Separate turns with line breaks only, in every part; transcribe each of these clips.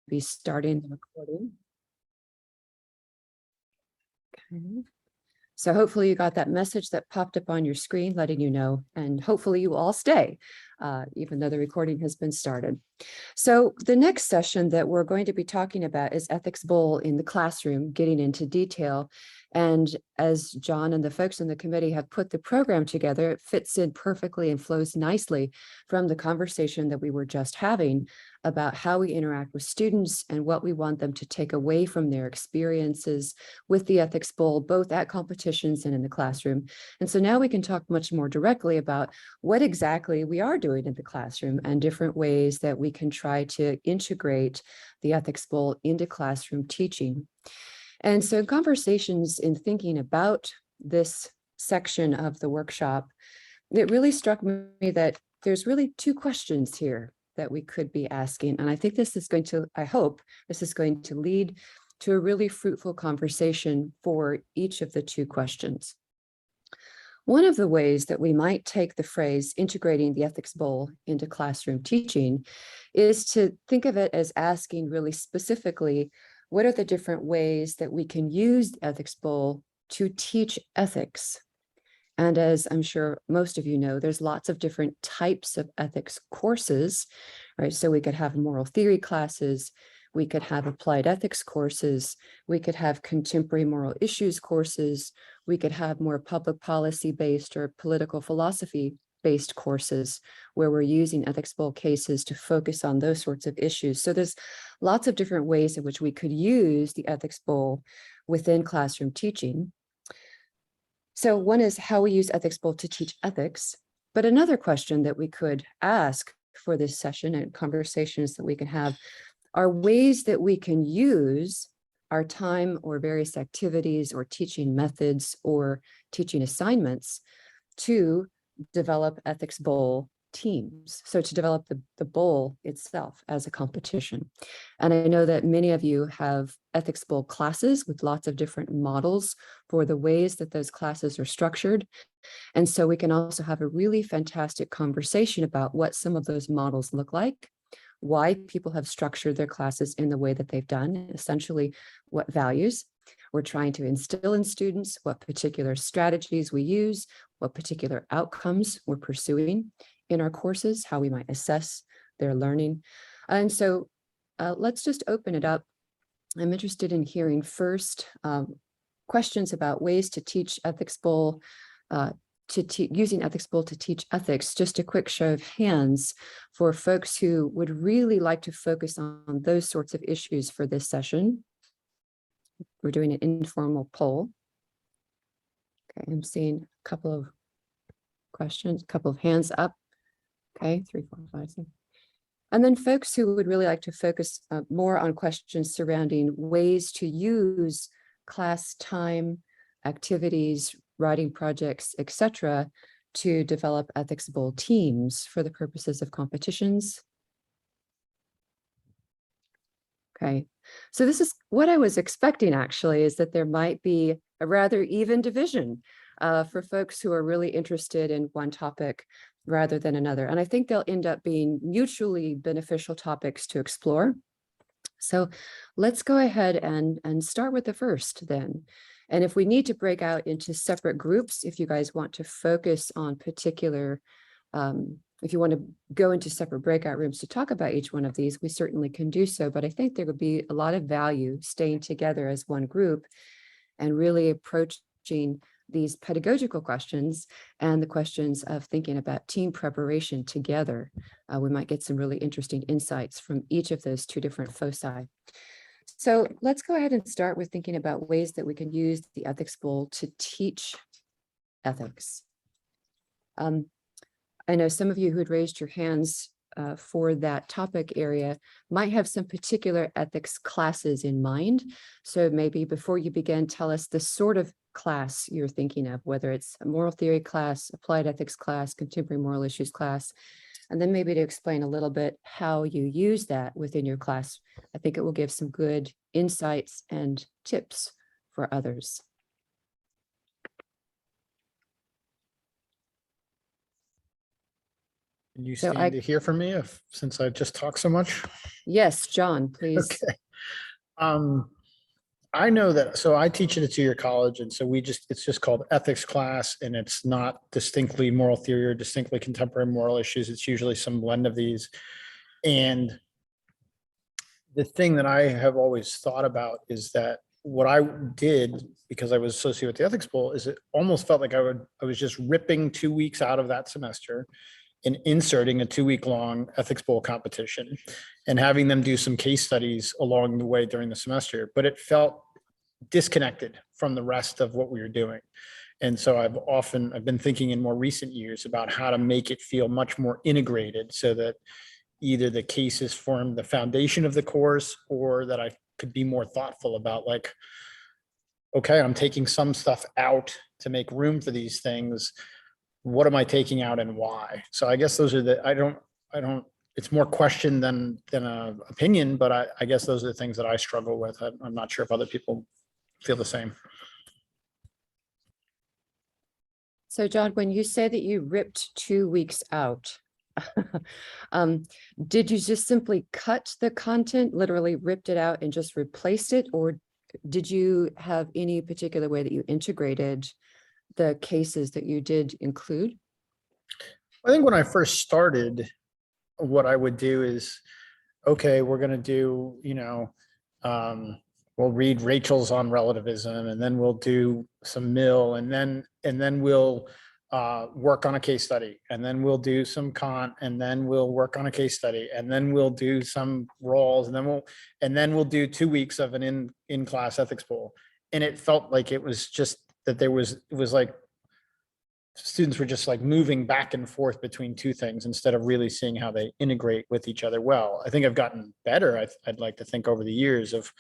be starting the recording. Okay. So hopefully you got that message that popped up on your screen letting you know, and hopefully you all stay, even though the recording has been started. So the next session that we're going to be talking about is Ethics Bowl in the classroom, getting into detail. And as John and the folks in the committee have put the program together, it fits in perfectly and flows nicely from the conversation that we were just having about how we interact with students and what we want them to take away from their experiences with the Ethics Bowl, both at competitions and in the classroom. And so now we can talk much more directly about what exactly we are doing in the classroom and different ways that we can try to integrate the Ethics Bowl into classroom teaching. And so conversations in thinking about this section of the workshop, it really struck me that there's really two questions here that we could be asking. And I think this is going to, I hope this is going to lead to a really fruitful conversation for each of the two questions. One of the ways that we might take the phrase integrating the Ethics Bowl into classroom teaching is to think of it as asking really specifically, what are the different ways that we can use the Ethics Bowl to teach ethics? And as I'm sure most of you know, there's lots of different types of ethics courses, right? So we could have moral theory classes, we could have applied ethics courses, we could have contemporary moral issues courses, we could have more public policy based or political philosophy based courses where we're using Ethics Bowl cases to focus on those sorts of issues. So there's lots of different ways in which we could use the Ethics Bowl within classroom teaching. So one is how we use Ethics Bowl to teach ethics, but another question that we could ask for this session and conversations that we can have are ways that we can use our time or various activities or teaching methods or teaching assignments to develop Ethics Bowl teams. So to develop the bowl itself as a competition. And I know that many of you have Ethics Bowl classes with lots of different models for the ways that those classes are structured. And so we can also have a really fantastic conversation about what some of those models look like, why people have structured their classes in the way that they've done, essentially what values we're trying to instill in students, what particular strategies we use, what particular outcomes we're pursuing in our courses, how we might assess their learning. And so let's just open it up. I'm interested in hearing first questions about ways to teach Ethics Bowl, using Ethics Bowl to teach ethics. Just a quick show of hands for folks who would really like to focus on those sorts of issues for this session. We're doing an informal poll. Okay, I'm seeing a couple of questions, a couple of hands up. Okay, 3, 4, 5, 6. And then folks who would really like to focus more on questions surrounding ways to use class time, activities, writing projects, etc., to develop Ethics Bowl teams for the purposes of competitions. Okay, so this is what I was expecting actually, is that there might be a rather even division for folks who are really interested in one topic rather than another. And I think they'll end up being mutually beneficial topics to explore. So let's go ahead and start with the first then. And if we need to break out into separate groups, if you guys want to focus on particular, if you want to go into separate breakout rooms to talk about each one of these, we certainly can do so. But I think there would be a lot of value staying together as one group and really approaching these pedagogical questions and the questions of thinking about team preparation together. We might get some really interesting insights from each of those two different foci. So let's go ahead and start with thinking about ways that we can use the Ethics Bowl to teach ethics. I know some of you who had raised your hands for that topic area might have some particular ethics classes in mind. So maybe before you begin, tell us the sort of class you're thinking of, whether it's a moral theory class, applied ethics class, contemporary moral issues class, and then maybe to explain a little bit how you use that within your class. I think it will give some good insights and tips for others.
Can you
So
stand to hear from me since I just talked so much?
yes, John, please.
Okay. I know that, so I teach at a two-year college, and so it's just called ethics class, and it's not distinctly moral theory or distinctly contemporary moral issues. It's usually some blend of these. And the thing that I have always thought about is that what I did, because I was associated with the ethics bowl, is it almost felt like I was just ripping 2 weeks out of that semester and inserting a 2 week long ethics bowl competition and having them do some case studies along the way during the semester, but it felt disconnected from the rest of what we were doing. And so I've been thinking in more recent years about how to make it feel much more integrated so that either the cases form the foundation of the course, or that I could be more thoughtful about, like, okay, I'm taking some stuff out to make room for these things. What am I taking out and why? So I guess those are I don't, it's more question than a opinion, but I guess those are the things that I struggle with. I'm not sure if other people feel the same.
So John, when you say that you ripped 2 weeks out, did you just simply cut the content, literally ripped it out and just replaced it? Or did you have any particular way that you integrated the cases that you did include?
I think when I first started, what I would do is, okay, we're going to do, we'll read Rachel's on relativism, and then we'll do some Mill, and then we'll work on a case study, and then we'll do some Kant, and then we'll work on a case study, and then we'll do some Rawls, and then we'll do 2 weeks of an in-class ethics poll. And it felt like it was just that it was like students were just like moving back and forth between two things instead of really seeing how they integrate with each other well. I think I've gotten better. I'd like to think over the years of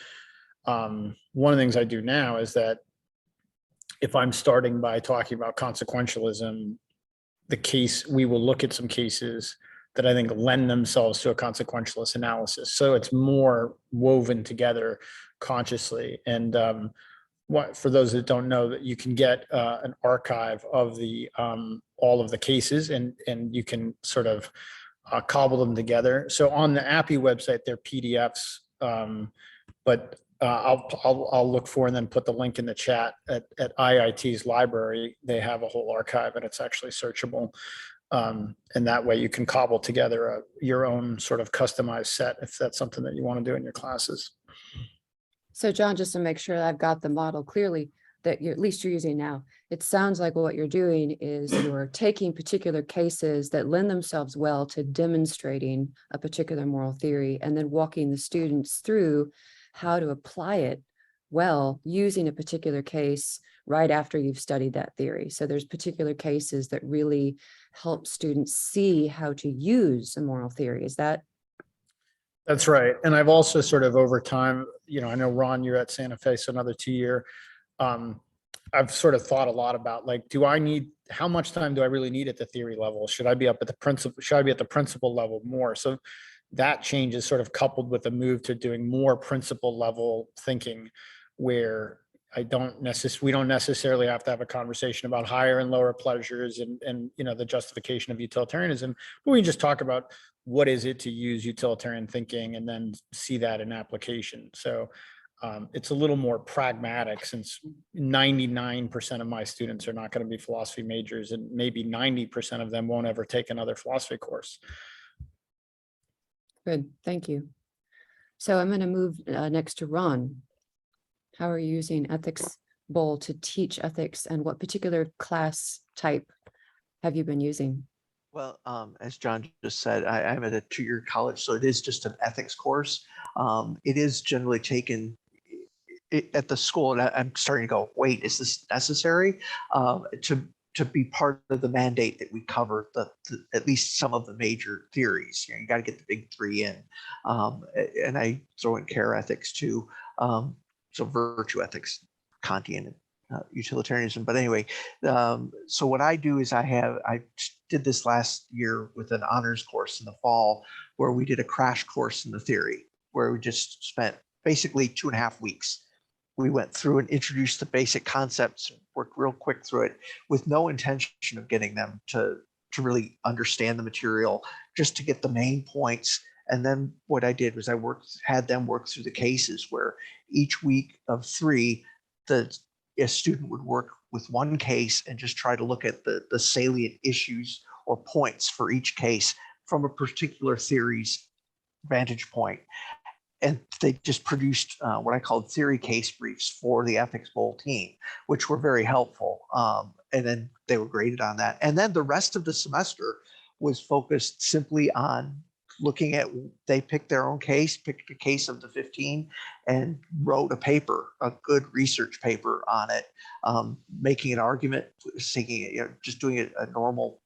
one of the things I do now is that if I'm starting by talking about consequentialism, we will look at some cases that I think lend themselves to a consequentialist analysis. So it's more woven together consciously. And for those that don't know, that you can get an archive of all of the cases, and you can sort of cobble them together. So on the API website, they're PDFs, but I'll look for and then put the link in the chat at IIT's library. They have a whole archive, and it's actually searchable. And that way you can cobble together your own sort of customized set if that's something that you want to do in your classes.
So John, just to make sure that I've got the model clearly that at least you're using now, it sounds like what you're doing is you're taking particular cases that lend themselves well to demonstrating a particular moral theory, and then walking the students through how to apply it well using a particular case right after you've studied that theory. So there's particular cases that really help students see how to use a moral theory. Is that?
That's right. And I've also sort of over time, I know, Ron, you're at Santa Fe, so another 2 year. I've sort of thought a lot about, like, how much time do I really need at the theory level? Should I be at the principal level more? So that change is sort of coupled with a move to doing more principal level thinking, where we don't necessarily have to have a conversation about higher and lower pleasures and the justification of utilitarianism, but we just talk about what is it to use utilitarian thinking and then see that in application. So it's a little more pragmatic, since 99% of my students are not going to be philosophy majors, and maybe 90% of them won't ever take another philosophy course.
Good, thank you. So I'm going to move next to Ron. How are you using Ethics Bowl to teach ethics, and what particular class type have you been using?
Well, as John just said, I'm at a 2-year college, so it is just an ethics course. It is generally taken at the school, and I'm starting to go, wait, is this necessary to be part of the mandate that we cover at least some of the major theories? You got to get the big three in, and I throw in care ethics too. So virtue ethics, Kantian, utilitarianism. But anyway, so what I do is I did this last year with an honors course in the fall, where we did a crash course in the theory, where we just spent basically 2.5 weeks. We went through and introduced the basic concepts, worked real quick through it, with no intention of getting them to to really understand the material, just to get the main points. And then what I did was I had them work through the cases where each week of 3, a student would work with one case and just try to look at the salient issues or points for each case from a particular theory's vantage point. And they just produced what I called theory case briefs for the ethics bowl team, which were very helpful. And then they were graded on that. And then the rest of the semester was focused simply on looking at, they picked their own case, picked a case of the 15 and wrote a paper, a good research paper on it, making an argument, seeking it, just doing a normal,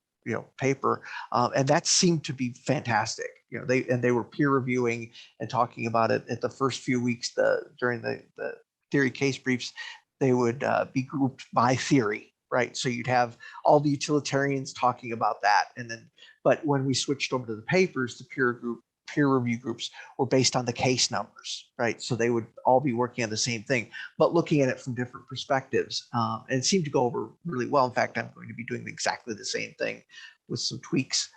paper. And that seemed to be fantastic. They were peer reviewing and talking about it at the first few weeks during the theory case briefs. They would be grouped by theory, right? So you'd have all the utilitarians talking about that. But when we switched over to the papers, the peer review groups were based on the case numbers, right? So they would all be working on the same thing, but looking at it from different perspectives. And it seemed to go over really well. In fact, I'm going to be doing exactly the same thing with some tweaks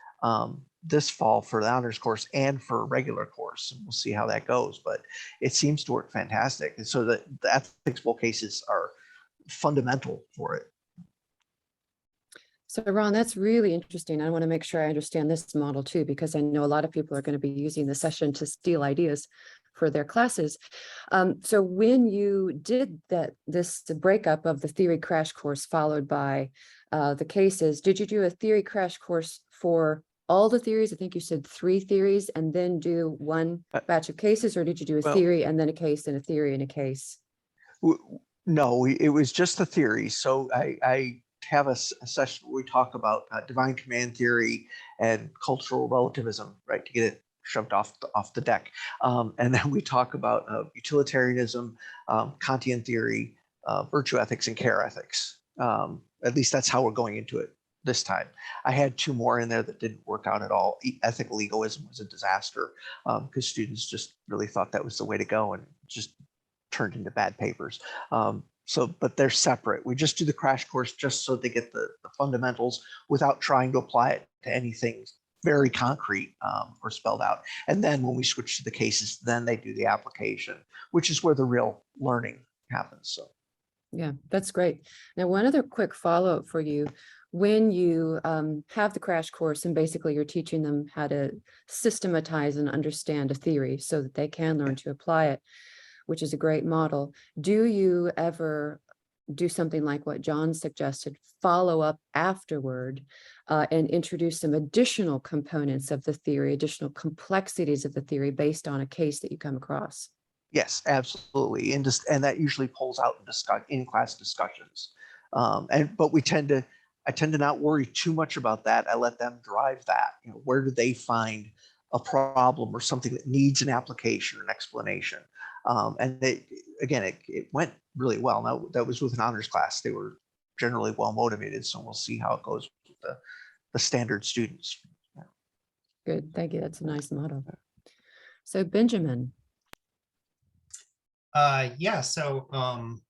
this fall for the honors course and for a regular course. And we'll see how that goes, but it seems to work fantastic. And so the ethics bowl cases are fundamental for it.
So Ron, that's really interesting. I want to make sure I understand this model too, because I know a lot of people are going to be using the session to steal ideas for their classes. So when you did this breakup of the theory crash course followed by the cases, did you do a theory crash course for all the theories? I think you said 3 theories and then do one batch of cases, or did you do a theory and then a case and a theory and a case?
No, it was just the theory. So I have a session where we talk about divine command theory and cultural relativism, right, to get it shoved off the deck. And then we talk about utilitarianism, Kantian theory, virtue ethics, and care ethics. At least that's how we're going into it this time. I had 2 more in there that didn't work out at all. Ethical egoism was a disaster because students just really thought that was the way to go and just turned into bad papers. But they're separate. We just do the crash course just so they get the fundamentals without trying to apply it to anything very concrete or spelled out. And then when we switch to the cases, then they do the application, which is where the real learning happens. So,
yeah, that's great. Now, one other quick follow-up for you. When you have the crash course and basically you're teaching them how to systematize and understand a theory so that they can learn to apply it, which is a great model. Do you ever do something like what John suggested, follow up afterward and introduce some additional components of the theory, additional complexities of the theory based on a case that you come across?
yes, absolutely. And that usually pulls out in class discussions. But I tend to not worry too much about that. I let them drive that. Where do they find a problem or something that needs an application or an explanation? And it went really well. Now that was with an honors class. They were generally well motivated. So we'll see how it goes with the standard students.
Good, thank you. That's a nice model. So Benjamin.
Yeah, so can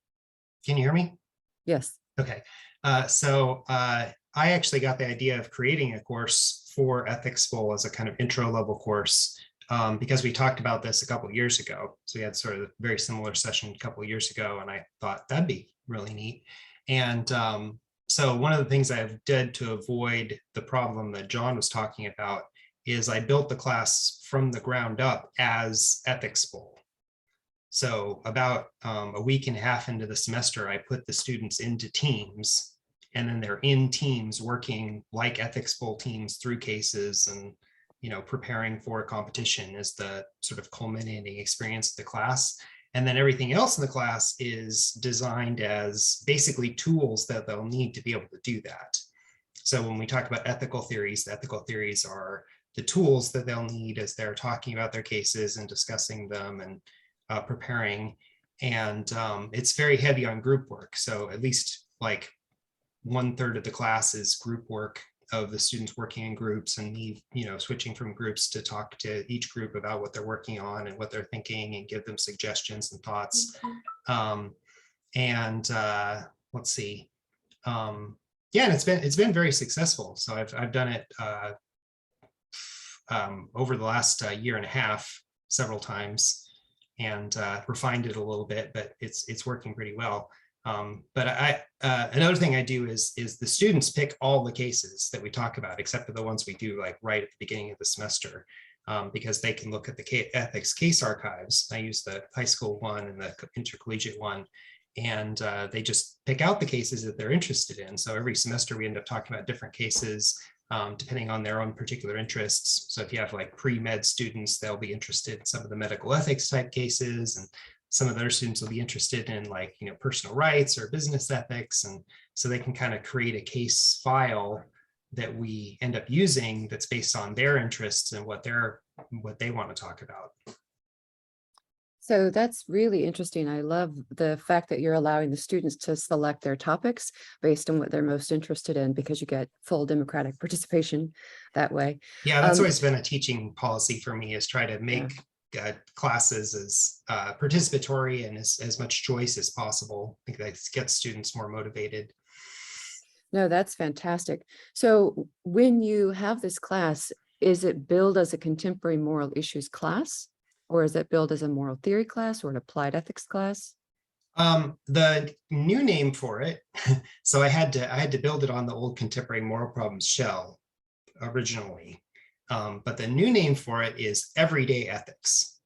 you hear me?
Yes.
Okay. I actually got the idea of creating a course for Ethics Bowl as a kind of intro level course because we talked about this a couple of years ago. So we had sort of a very similar session a couple of years ago, and I thought that'd be really neat. And so one of the things I did to avoid the problem that John was talking about is I built the class from the ground up as Ethics Bowl. So about a week and a half into the semester, I put the students into teams, and then they're in teams working like Ethics Bowl teams through cases and, preparing for a competition is the sort of culminating experience of the class. And then everything else in the class is designed as basically tools that they'll need to be able to do that. So when we talk about ethical theories, the ethical theories are the tools that they'll need as they're talking about their cases and discussing them and preparing. And it's very heavy on group work. So at least like 1/3 of the class is group work of the students working in groups and me, switching from groups to talk to each group about what they're working on and what they're thinking and give them suggestions and thoughts. Let's see. Yeah, and it's been very successful. So I've done it over the last year and a half several times, and refined it a little bit, but it's working pretty well. But another thing I do is the students pick all the cases that we talk about, except for the ones we do like right at the beginning of the semester, because they can look at the ethics case archives. I use the high school one and the intercollegiate one, and they just pick out the cases that they're interested in. So every semester we end up talking about different cases, depending on their own particular interests. So if you have like pre-med students, they'll be interested in some of the medical ethics type cases, and some of their students will be interested in like, personal rights or business ethics. And so they can kind of create a case file that we end up using that's based on their interests and what they want to talk about.
So that's really interesting. I love the fact that you're allowing the students to select their topics based on what they're most interested in, because you get full democratic participation that way.
Yeah, that's always been a teaching policy for me, is try to make classes as participatory and as much choice as possible. I think that gets students more motivated.
No, that's fantastic. So when you have this class, is it billed as a contemporary moral issues class? Or is it billed as a moral theory class or an applied ethics class?
The new name for it, so I had to build it on the old contemporary moral problems shell originally. But the new name for it is everyday ethics.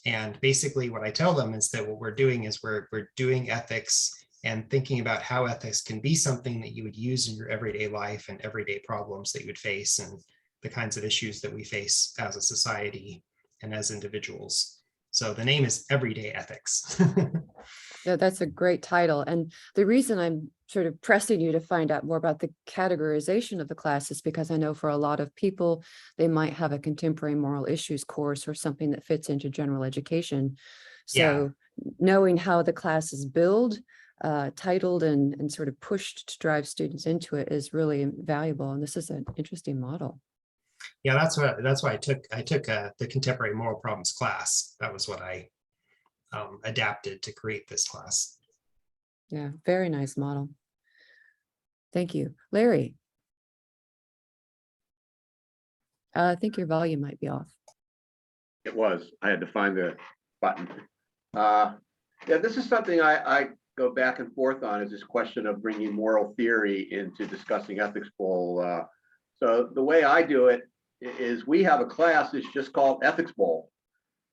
And basically what I tell them is that what we're doing is we're doing ethics and thinking about how ethics can be something that you would use in your everyday life and everyday problems that you would face, and the kinds of issues that we face as a society and as individuals. So the name is Everyday Ethics.
Yeah, that's a great title. And the reason I'm sort of pressing you to find out more about the categorization of the class is because I know for a lot of people, they might have a contemporary moral issues course or something that fits into general education. So knowing how the class is billed, titled, and sort of pushed to drive students into it is really valuable. And this is an interesting model.
Yeah, that's why I took the contemporary moral problems class. That was what I adapted to create this class.
Yeah, very nice model. Thank you. Larry. I think your volume might be off.
It was. I had to find the button. Yeah, this is something I go back and forth on, is this question of bringing moral theory into discussing ethics bowl. So the way I do it is we have a class that's just called Ethics Bowl.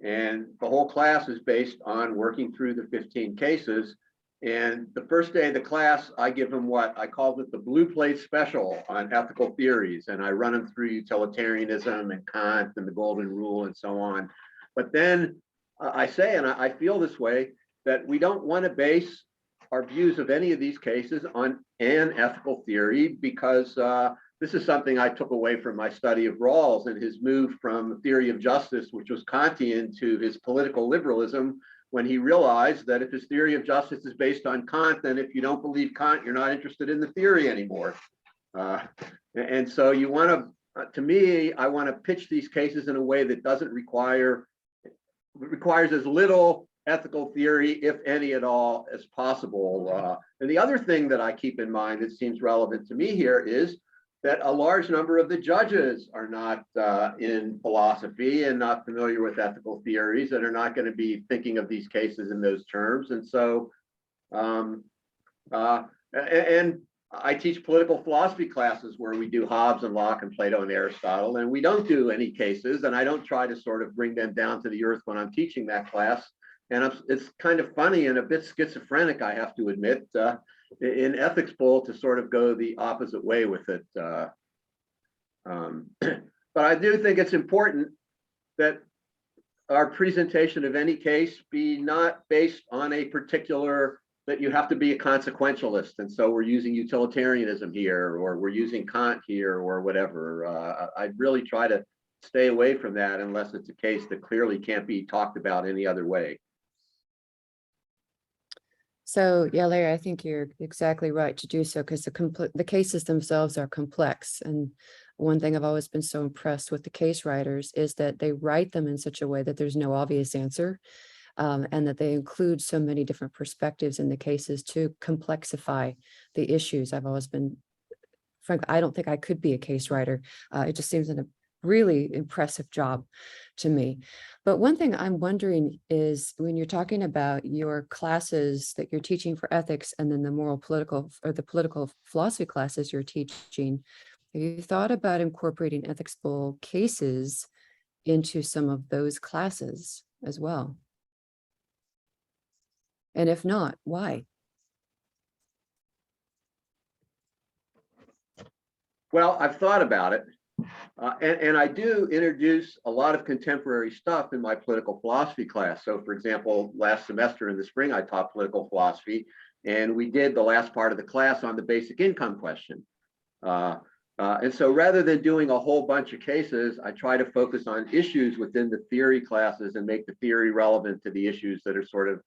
And the whole class is based on working through the 15 cases. And the first day of the class, I give them what I called it the blue plate special on ethical theories. And I run them through utilitarianism and Kant and the golden rule and so on. But then I say, and I feel this way, that we don't want to base our views of any of these cases on an ethical theory, because this is something I took away from my study of Rawls and his move from the theory of justice, which was Kantian, to his political liberalism, when he realized that if his theory of justice is based on Kant, then if you don't believe Kant, you're not interested in the theory anymore. And so you want to me, I want to pitch these cases in a way that doesn't requires as little ethical theory, if any at all, as possible. And the other thing that I keep in mind that seems relevant to me here is that a large number of the judges are not in philosophy and not familiar with ethical theories, and are not going to be thinking of these cases in those terms. And so, and I teach political philosophy classes where we do Hobbes and Locke and Plato and Aristotle, and we don't do any cases, and I don't try to sort of bring them down to the earth when I'm teaching that class. And it's kind of funny and a bit schizophrenic, I have to admit, in Ethics Bowl to sort of go the opposite way with it. But I do think it's important that our presentation of any case be not based on a particular, that you have to be a consequentialist. And so we're using utilitarianism here, or we're using Kant here, or whatever. I really try to stay away from that unless it's a case that clearly can't be talked about any other way.
So yeah, Larry, I think you're exactly right to do so, because the cases themselves are complex. And one thing I've always been so impressed with the case writers is that they write them in such a way that there's no obvious answer, and that they include so many different perspectives in the cases to complexify the issues. I've always been frankly, I don't think I could be a case writer. It just seems a really impressive job to me. But one thing I'm wondering is when you're talking about your classes that you're teaching for ethics and then the moral political or the political philosophy classes you're teaching, have you thought about incorporating ethics bowl cases into some of those classes as well? And if not, why?
Well, I've thought about it. And I do introduce a lot of contemporary stuff in my political philosophy class. So for example, last semester in the spring, I taught political philosophy, and we did the last part of the class on the basic income question. And so rather than doing a whole bunch of cases, I try to focus on issues within the theory classes and make the theory relevant to the issues that are sort of,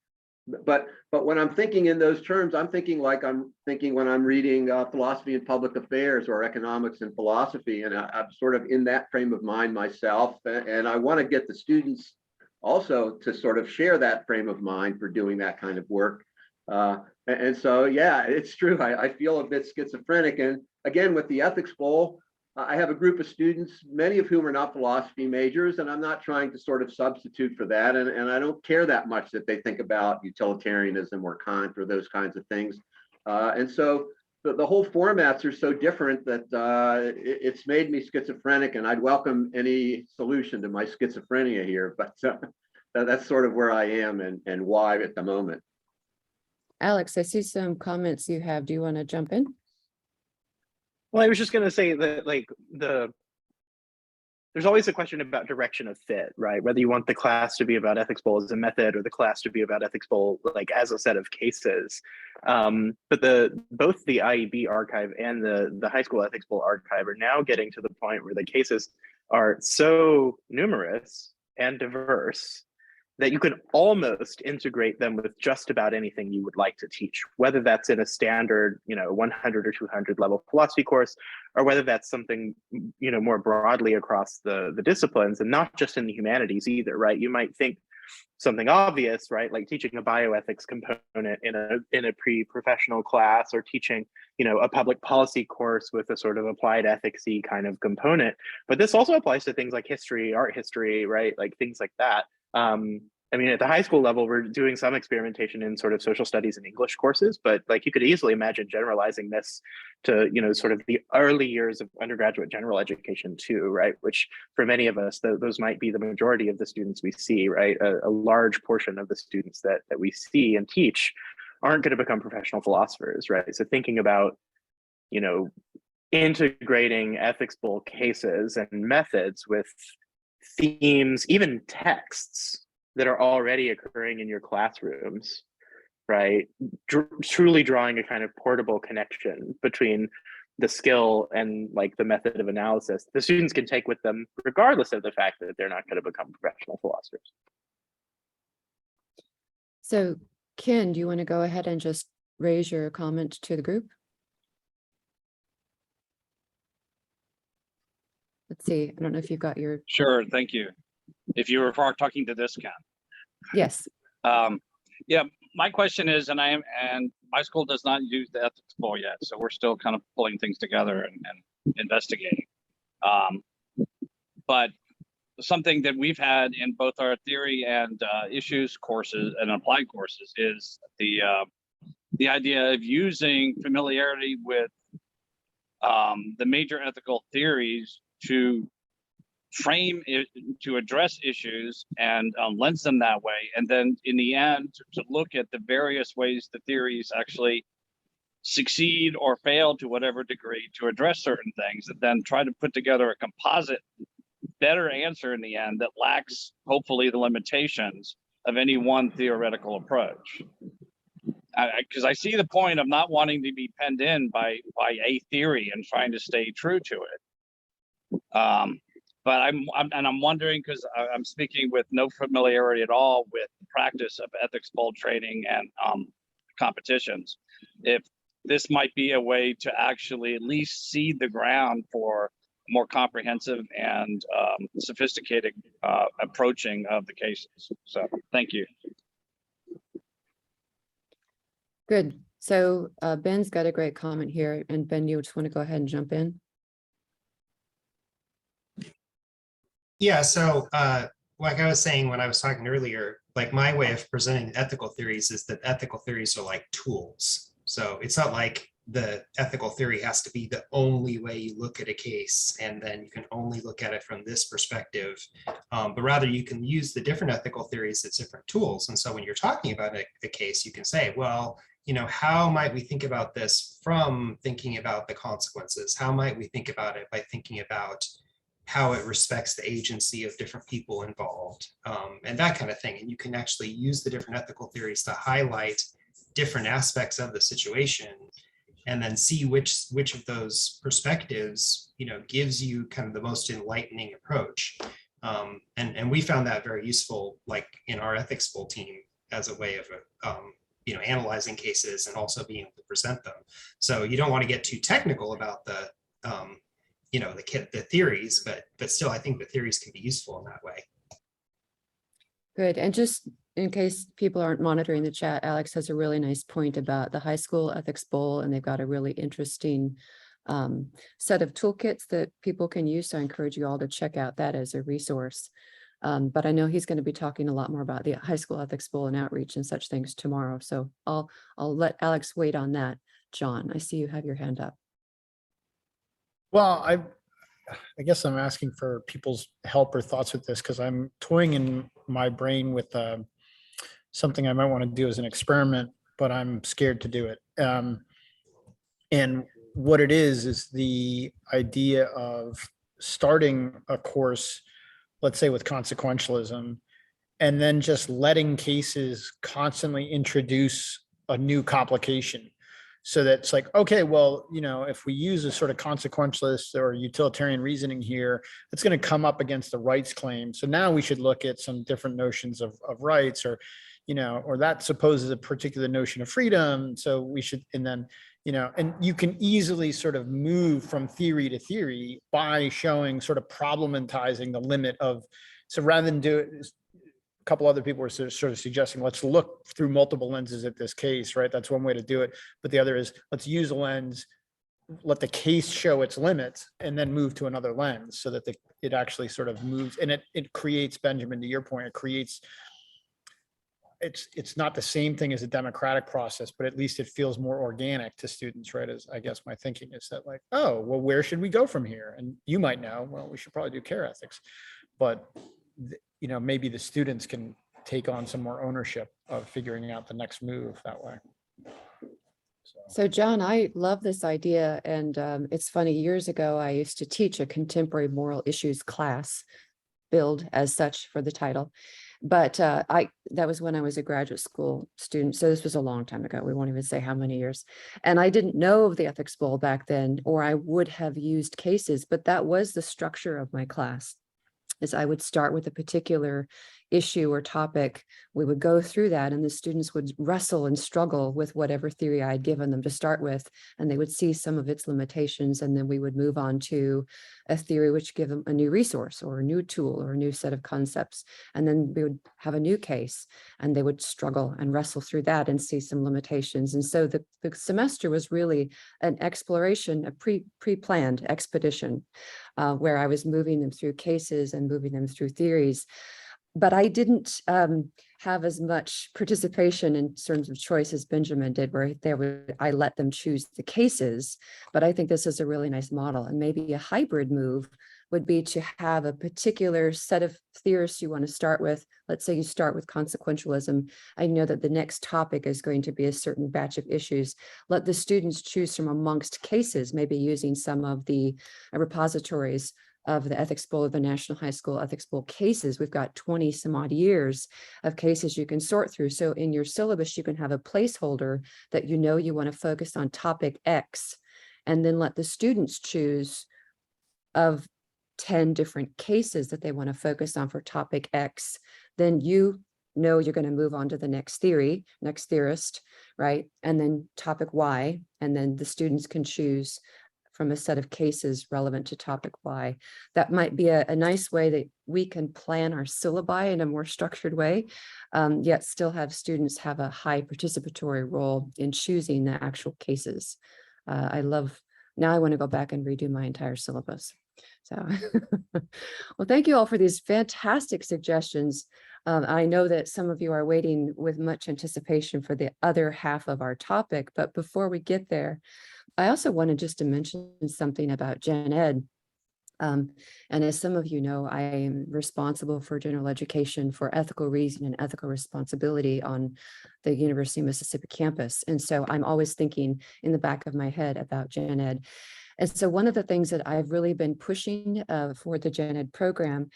but when I'm thinking in those terms, I'm thinking like I'm thinking when I'm reading philosophy and public affairs or economics and philosophy, and I'm sort of in that frame of mind myself, and I want to get the students also to sort of share that frame of mind for doing that kind of work. And so, yeah, it's true. I feel a bit schizophrenic. And again, with the ethics bowl, I have a group of students, many of whom are not philosophy majors, and I'm not trying to sort of substitute for that. And I don't care that much that they think about utilitarianism or Kant or those kinds of things. And so the whole formats are so different that it's made me schizophrenic, and I'd welcome any solution to my schizophrenia here. But that's sort of where I am and why at the moment.
Alex, I see some comments you have. Do you want to jump in?
Well, I was just going to say that like there's always a question about direction of fit, right? Whether you want the class to be about ethics bowl as a method or the class to be about ethics bowl like as a set of cases. But both the IEB archive and the high school ethics bowl archive are now getting to the point where the cases are so numerous and diverse that you can almost integrate them with just about anything you would like to teach, whether that's in a standard, 100 or 200 level philosophy course, or whether that's something, more broadly across the disciplines, and not just in the humanities either, right? You might think something obvious, right? Like teaching a bioethics component in a pre-professional class, or teaching, a public policy course with a sort of applied ethics-y kind of component. But this also applies to things like history, art history, right? Like things like that. At the high school level, we're doing some experimentation in sort of social studies and English courses, but like you could easily imagine generalizing this to, sort of the early years of undergraduate general education too, right? Which for many of us, those might be the majority of the students we see, right? A large portion of the students that we see and teach aren't going to become professional philosophers, right? So thinking about, integrating ethics bowl cases and methods with themes, even texts that are already occurring in your classrooms, right? Truly drawing a kind of portable connection between the skill and like the method of analysis the students can take with them, regardless of the fact that they're not going to become professional philosophers.
So Ken, do you want to go ahead and just raise your comment to the group? Let's see. I don't know if you've got your.
Sure, thank you. If you were talking to this, Ken.
Yes.
Yeah, my question is, and my school does not use the ethics bowl yet, so we're still kind of pulling things together and investigating. But something that we've had in both our theory and issues courses and applied courses is the idea of using familiarity with the major ethical theories to frame it, to address issues and lens them that way, and then in the end to look at the various ways the theories actually succeed or fail to whatever degree to address certain things, and then try to put together a composite better answer in the end that lacks hopefully the limitations of any one theoretical approach. Because I see the point of not wanting to be penned in by a theory and trying to stay true to it. But I'm wondering, because I'm speaking with no familiarity at all with the practice of ethics bowl training and competitions, if this might be a way to actually at least seed the ground for more comprehensive and sophisticated approaching of the cases. So thank you.
Good. So Ben's got a great comment here, and Ben, you just want to go ahead and jump in?
Yeah, so like I was saying when I was talking earlier, like my way of presenting ethical theories is that ethical theories are like tools. So it's not like the ethical theory has to be the only way you look at a case, and then you can only look at it from this perspective, but rather you can use the different ethical theories as different tools. And so when you're talking about a case, you can say, well, you know, how might we think about this from thinking about the consequences? How might we think about it by thinking about how it respects the agency of different people involved, and that kind of thing. And you can actually use the different ethical theories to highlight different aspects of the situation, and then see which of those perspectives, you know, gives you kind of the most enlightening approach. And we found that very useful, like in our ethics bowl team, as a way of you know, analyzing cases and also being able to present them. So you don't want to get too technical about the you know, the theories, but still, I think the theories can be useful in that way.
Good. And just in case people aren't monitoring the chat, Alex has a really nice point about the high school ethics bowl, and they've got a really interesting set of toolkits that people can use. So I encourage you all to check out that as a resource. But I know he's going to be talking a lot more about the high school ethics bowl and outreach and such things tomorrow. So I'll let Alex wait on that. John, I see you have your hand up.
Well, I guess I'm asking for people's help or thoughts with this, because I'm toying in my brain with something I might want to do as an experiment, but I'm scared to do it. And what it is the idea of starting a course, let's say with consequentialism, and then just letting cases constantly introduce a new complication. So that's like, okay, well, you know, if we use a sort of consequentialist or utilitarian reasoning here, it's going to come up against the rights claim. So now we should look at some different notions of rights, or, you know, or that supposes a particular notion of freedom. So we should, and then, you know, and you can easily sort of move from theory to theory by showing sort of problematizing the limit of, so rather than do it, couple other people were sort of suggesting, let's look through multiple lenses at this case, right? That's one way to do it. But the other is, let's use a lens, let the case show its limits, and then move to another lens so that it actually sort of moves. And it creates, Benjamin, to your point, it creates, it's not the same thing as a democratic process, but at least it feels more organic to students, right? As I guess my thinking is that, like, oh, well, where should we go from here? And you might know, well, we should probably do care ethics, but you know, maybe the students can take on some more ownership of figuring out the next move that way.
So John, I love this idea. And it's funny, years ago, I used to teach a contemporary moral issues class, billed as such for the title. But that was when I was a graduate school student. So this was a long time ago. We won't even say how many years. And I didn't know of the ethics bowl back then, or I would have used cases, but that was the structure of my class. Is I would start with a particular issue or topic. We would go through that, and the students would wrestle and struggle with whatever theory I had given them to start with, and they would see some of its limitations, and then we would move on to a theory which give them a new resource or a new tool or a new set of concepts, and then we would have a new case, and they would struggle and wrestle through that and see some limitations. And so the semester was really an exploration, a pre-planned expedition, where I was moving them through cases and moving them through theories. But I didn't have as much participation in terms of choice as Benjamin did, where I let them choose the cases. But I think this is a really nice model, and maybe a hybrid move would be to have a particular set of theorists you want to start with. Let's say you start with consequentialism. I know that the next topic is going to be a certain batch of issues. Let the students choose from amongst cases, maybe using some of the repositories of the Ethics Bowl of the National High School Ethics Bowl cases. We've got 20 some odd years of cases you can sort through. So in your syllabus, you can have a placeholder that you know you want to focus on topic X, and then let the students choose of 10 different cases that they want to focus on for topic X. Then you know you're going to move on to the next theory, next theorist, right? And then topic Y, and then the students can choose from a set of cases relevant to topic Y. That might be a nice way that we can plan our syllabi in a more structured way, yet still have students have a high participatory role in choosing the actual cases. Now I want to go back and redo my entire syllabus. So, well, thank you all for these fantastic suggestions. I know that some of you are waiting with much anticipation for the other half of our topic, but before we get there, I also wanted just to mention something about Gen Ed. And as some of you know, I am responsible for general education for ethical reason and ethical responsibility on the University of Mississippi campus. And so I'm always thinking in the back of my head about Gen Ed. And so one of the things that I've really been pushing for the Gen Ed program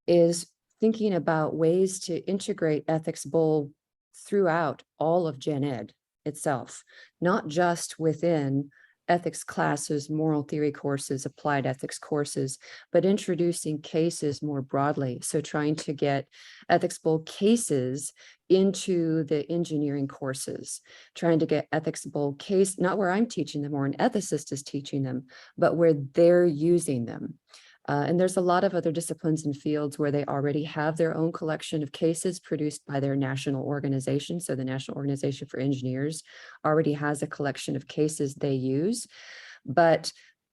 is thinking about ways to integrate Ethics Bowl throughout all of Gen Ed itself, not just within ethics classes, moral theory courses, applied ethics courses, but introducing cases more broadly. So trying to get Ethics Bowl cases into the engineering courses, trying to get Ethics Bowl case, not where I'm teaching them or an ethicist is teaching them, but where they're using them. And there's a lot of other disciplines and fields where they already have their own collection of cases produced by their national organization. So the National Organization for Engineers already has a collection of cases they use, but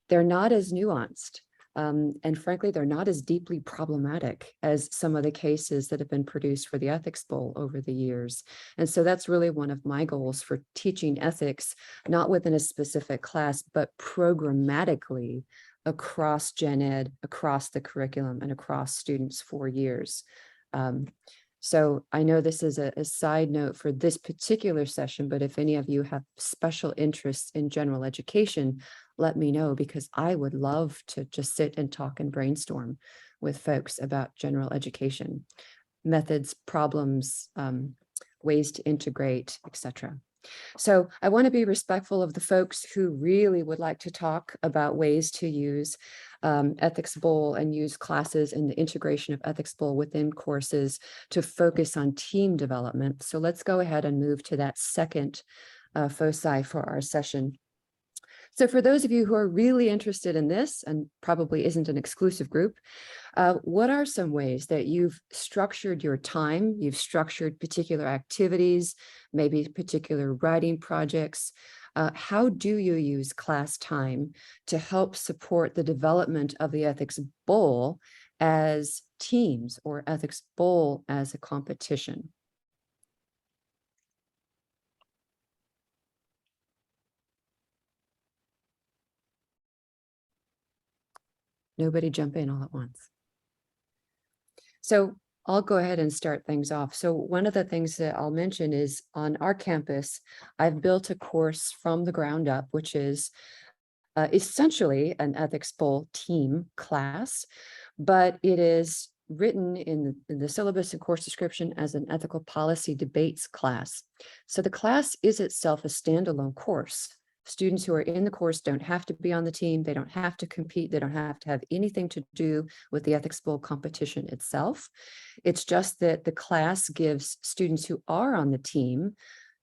they're not as nuanced. And frankly, they're not as deeply problematic as some of the cases that have been produced for the Ethics Bowl over the years. And so that's really one of my goals for teaching ethics, not within a specific class, but programmatically across Gen Ed, across the curriculum, and across students for years. So I know this is a side note for this particular session, but if any of you have special interests in general education, let me know, because I would love to just sit and talk and brainstorm with folks about general education, methods, problems, ways to integrate, etc. So I want to be respectful of the folks who really would like to talk about ways to use Ethics Bowl and use classes and the integration of Ethics Bowl within courses to focus on team development. So let's go ahead and move to that second foci for our session. So for those of you who are really interested in this, and probably isn't an exclusive group, what are some ways that you've structured your time, you've structured particular activities, maybe particular writing projects? How do you use class time to help support the development of the Ethics Bowl as teams or Ethics Bowl as a competition? Nobody jump in all at once. So I'll go ahead and start things off. So one of the things that I'll mention is on our campus, I've built a course from the ground up, which is essentially an Ethics Bowl team class, but it is written in the syllabus and course description as an ethical policy debates class. So the class is itself a standalone course. Students who are in the course don't have to be on the team. They don't have to compete. They don't have to have anything to do with the Ethics Bowl competition itself. It's just that the class gives students who are on the team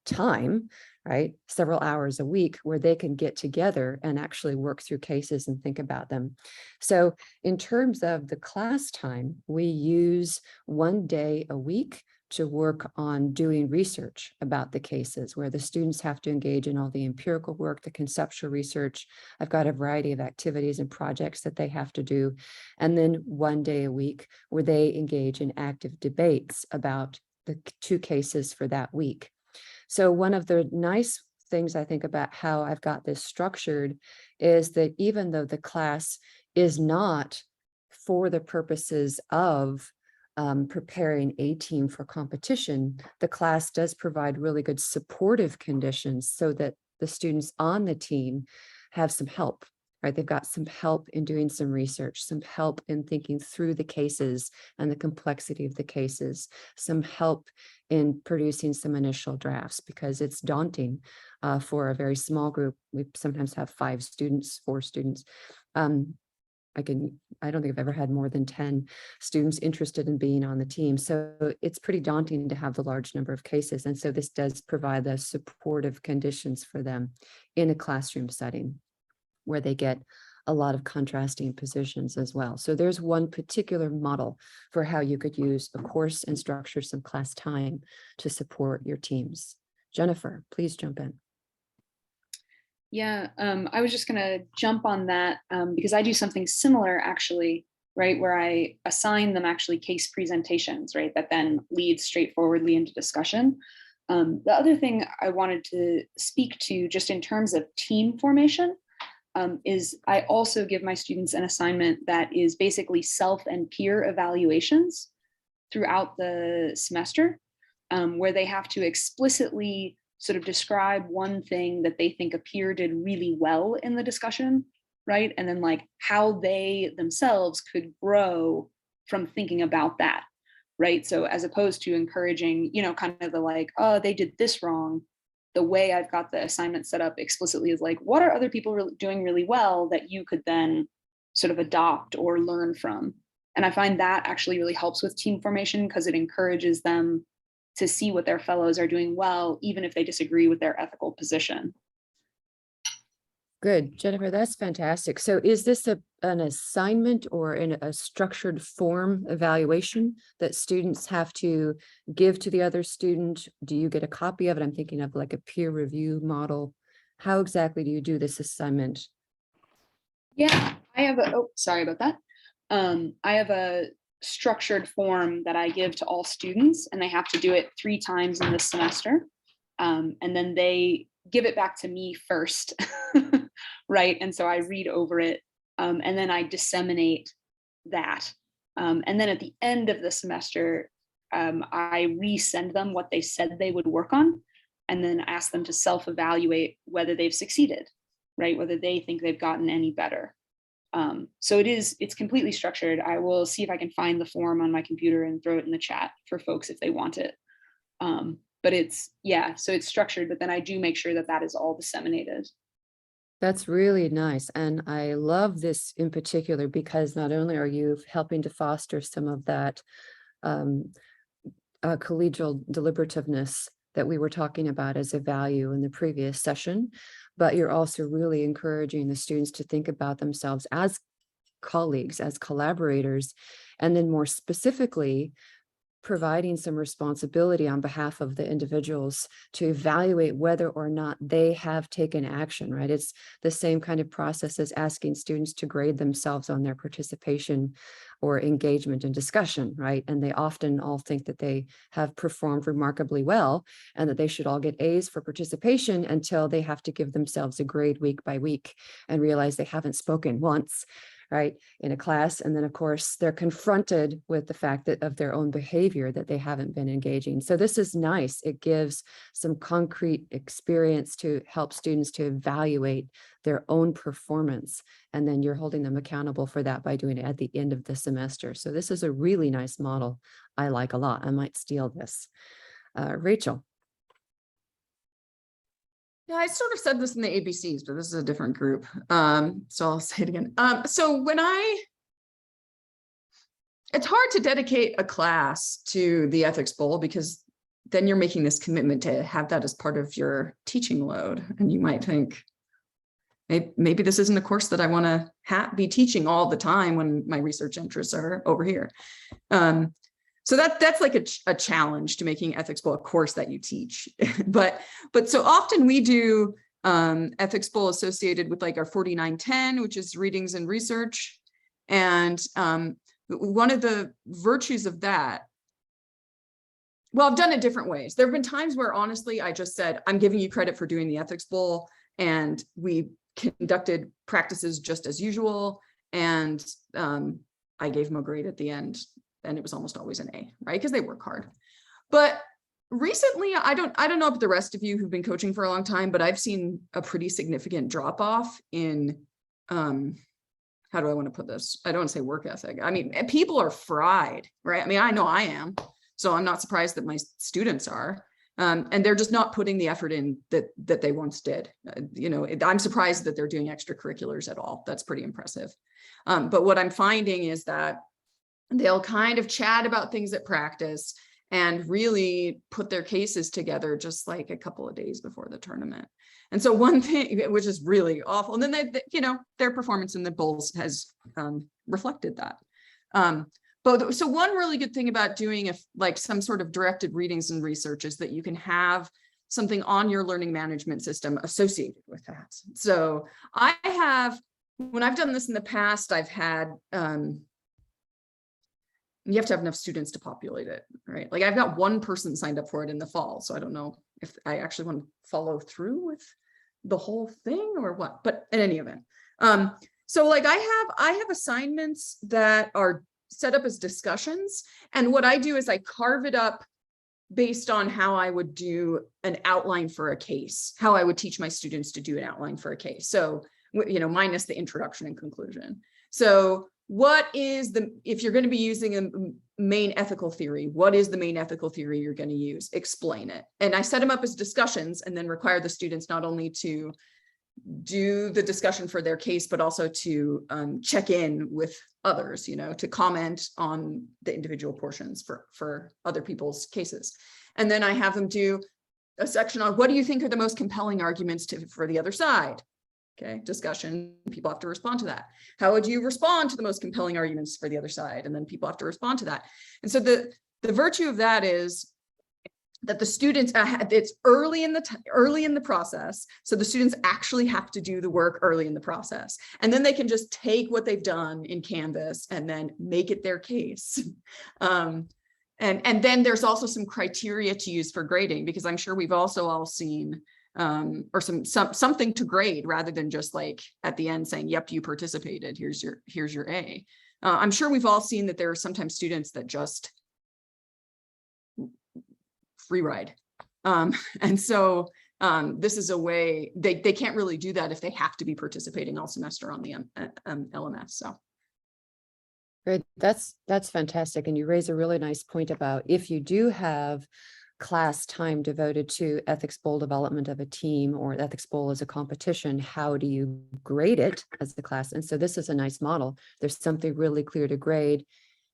time, right, several hours a week where they can get together and actually work through cases and think about them. So in terms of the class time, we use one day a week to work on doing research about the cases, where the students have to engage in all the empirical work, the conceptual research. I've got a variety of activities and projects that they have to do. And then one day a week where they engage in active debates about the two cases for that week. So one of the nice things I think about how I've got this structured is that even though the class is not for the purposes of preparing a team for competition, the class does provide really good supportive conditions so that the students on the team have some help, right? They've got some help in doing some research, some help in thinking through the cases and the complexity of the cases, some help in producing some initial drafts, because it's daunting for a very small group. We sometimes have 5 students, 4 students. I don't think I've ever had more than 10 students interested in being on the team. So it's pretty daunting to have the large number of cases. And so this does provide the supportive conditions for them in a classroom setting. where they get a lot of contrasting positions as well. So there's one particular model for how you could use a course and structure some class time to support your teams. Jennifer, please jump in.
Yeah, I was just going to jump on that because I do something similar actually, right, where I assign them actually case presentations, right, that then leads straightforwardly into discussion. The other thing I wanted to speak to just in terms of team formation is I also give my students an assignment that is basically self and peer evaluations throughout the semester, where they have to explicitly sort of describe one thing that they think a peer did really well in the discussion, right? And then like how they themselves could grow from thinking about that, right? So as opposed to encouraging, you know, kind of the like, oh, they did this wrong. The way I've got the assignment set up explicitly is like, what are other people doing really well that you could then sort of adopt or learn from? And I find that actually really helps with team formation because it encourages them to see what their fellows are doing well, even if they disagree with their ethical position.
Good, Jennifer, that's fantastic. So is this an assignment or in a structured form evaluation that students have to give to the other student? Do you get a copy of it? I'm thinking of like a peer review model. How exactly do you do this assignment?
Yeah, I have a, oh, sorry about that. I have a structured form that I give to all students, and they have to do it 3 times in this semester. And then they give it back to me first, right? And so I read over it, and then I disseminate that. And then at the end of the semester, I resend them what they said they would work on, and then ask them to self-evaluate whether they've succeeded, right? Whether they think they've gotten any better. So it's completely structured. I will see if I can find the form on my computer and throw it in the chat for folks if they want it. But so it's structured, but then I do make sure that that is all disseminated.
That's really nice. And I love this in particular because not only are you helping to foster some of that collegial deliberativeness that we were talking about as a value in the previous session, but you're also really encouraging the students to think about themselves as colleagues, as collaborators, and then more specifically, providing some responsibility on behalf of the individuals to evaluate whether or not they have taken action, right? It's the same kind of process as asking students to grade themselves on their participation or engagement in discussion, right? And they often all think that they have performed remarkably well and that they should all get A's for participation until they have to give themselves a grade week by week and realize they haven't spoken once, right, in a class. And then of course they're confronted with the fact that of their own behavior that they haven't been engaging. So this is nice. It gives some concrete experience to help students to evaluate their own performance. And then you're holding them accountable for that by doing it at the end of the semester. So this is a really nice model. I like a lot. I might steal this. Rachel.
Yeah, I sort of said this in the ABCs, but this is a different group. So I'll say it again. So it's hard to dedicate a class to the ethics bowl because then you're making this commitment to have that as part of your teaching load. And you might think, maybe this isn't a course that I want to be teaching all the time when my research interests are over here. So that's like a challenge to making ethics bowl a course that you teach. but so often we do ethics bowl associated with like our 4910, which is readings and research. And one of the virtues of that, well, I've done it different ways. There have been times where honestly, I just said, I'm giving you credit for doing the ethics bowl, and we conducted practices just as usual. And I gave them a grade at the end. And it was almost always an A, right? Because they work hard. But recently, I don't know about the rest of you who've been coaching for a long time, but I've seen a pretty significant drop off in, how do I want to put this? I don't want to say work ethic. I mean, people are fried, right? I mean, I know I am, so I'm not surprised that my students are. And they're just not putting the effort in that they once did. I'm surprised that they're doing extracurriculars at all. That's pretty impressive. But what I'm finding is that they'll kind of chat about things at practice, and really put their cases together just like a couple of days before the tournament. And so one thing, which is really awful, and then their performance in the bowls has reflected that. But so one really good thing about doing like some sort of directed readings and research is that you can have something on your learning management system associated with that. So when I've done this in the past, I've had, you have to have enough students to populate it, right? Like I've got one person signed up for it in the fall, so I don't know if I actually want to follow through with the whole thing or what, but in any event. So like I have assignments that are set up as discussions. And what I do is I carve it up based on how I would do an outline for a case, how I would teach my students to do an outline for a case. So, minus the introduction and conclusion. So if you're going to be using a main ethical theory, what is the main ethical theory you're going to use? Explain it. And I set them up as discussions and then require the students not only to do the discussion for their case, but also to check in with others, to comment on the individual portions for other people's cases. And then I have them do a section on what do you think are the most compelling arguments for the other side? Okay, discussion, people have to respond to that. How would you respond to the most compelling arguments for the other side? And then people have to respond to that. And so the virtue of that is that the students, it's early in the process. So the students actually have to do the work early in the process. And then they can just take what they've done in Canvas and then make it their case. And then there's also some criteria to use for grading, because I'm sure we've also all seen or something to grade rather than just like at the end saying, yep, you participated, here's your A. I'm sure we've all seen that there are sometimes students that just free ride. And so this is a way they can't really do that if they have to be participating all semester on the LMS. So.
Great. That's fantastic. And you raise a really nice point about if you do have class time devoted to ethics bowl development of a team or ethics bowl as a competition, how do you grade it as the class? And so this is a nice model. There's something really clear to grade.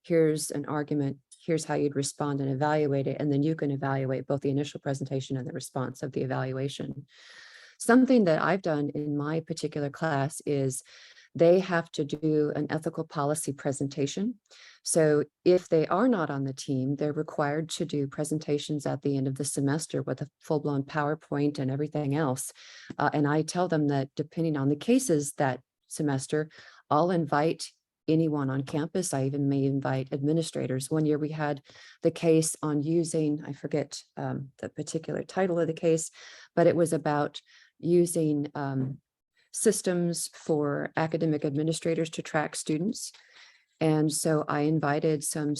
Here's an argument. Here's how you'd respond and evaluate it. And then you can evaluate both the initial presentation and the response of the evaluation. Something that I've done in my particular class is they have to do an ethical policy presentation. So if they are not on the team, they're required to do presentations at the end of the semester with a full-blown PowerPoint and everything else. And I tell them that depending on the cases that semester, I'll invite anyone on campus. I even may invite administrators. One year we had the case on using, I forget the particular title of the case, but it was about using systems for academic administrators to track students. And so I invited some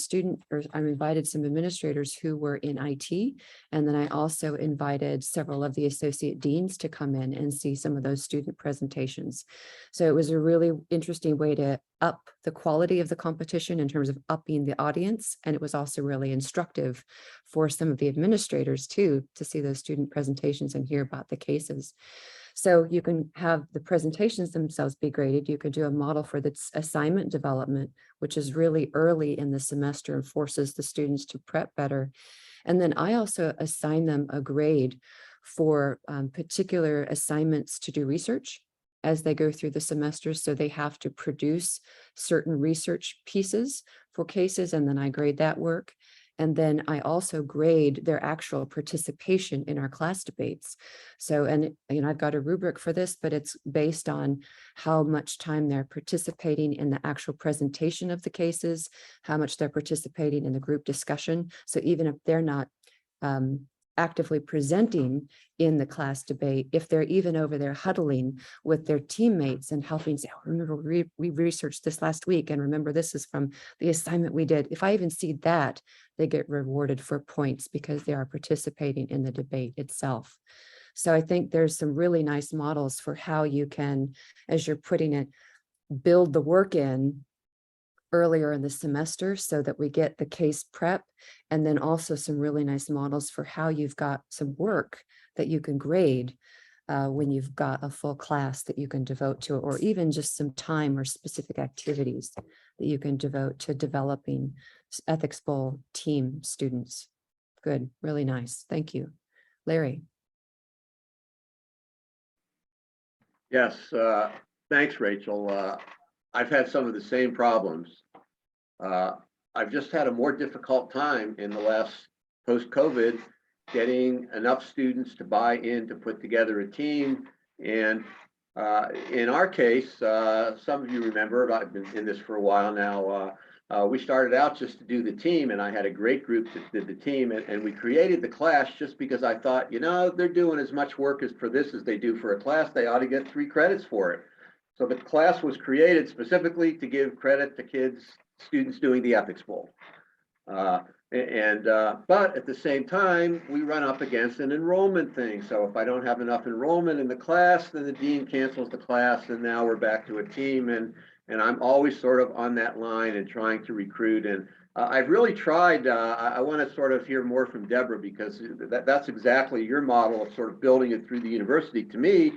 administrators who were in IT. And then I also invited several of the associate deans to come in and see some of those student presentations. So it was a really interesting way to up the quality of the competition in terms of upping the audience. And it was also really instructive for some of the administrators too, to see those student presentations and hear about the cases. So you can have the presentations themselves be graded. You could do a model for the assignment development, which is really early in the semester and forces the students to prep better. And then I also assign them a grade for particular assignments to do research as they go through the semester. So they have to produce certain research pieces for cases, and then I grade that work. And then I also grade their actual participation in our class debates. So, and I've got a rubric for this, but it's based on how much time they're participating in the actual presentation of the cases, how much they're participating in the group discussion. So even if they're not actively presenting in the class debate, if they're even over there huddling with their teammates and helping say, oh, remember we researched this last week, and remember this is from the assignment we did. If I even see that, they get rewarded for points because they are participating in the debate itself. So I think there's some really nice models for how you can, as you're putting it, build the work in earlier in the semester so that we get the case prep, and then also some really nice models for how you've got some work that you can grade when you've got a full class that you can devote to it, or even just some time or specific activities that you can devote to developing ethics bowl team students. Good, really nice. Thank you. Larry.
Yes, thanks, Rachel. I've had some of the same problems. I've just had a more difficult time in the last post-COVID getting enough students to buy in to put together a team. And in our case, some of you remember, I've been in this for a while now, we started out just to do the team, and I had a great group that did the team, and we created the class just because I thought, you know, they're doing as much work for this as they do for a class. They ought to get 3 credits for it. So the class was created specifically to give credit to students doing the ethics bowl. But at the same time, we run up against an enrollment thing. So if I don't have enough enrollment in the class, then the dean cancels the class, and now we're back to a team. And I'm always sort of on that line and trying to recruit. And I've really tried, I want to sort of hear more from Deborah, because that's exactly your model of sort of building it through the university. To me,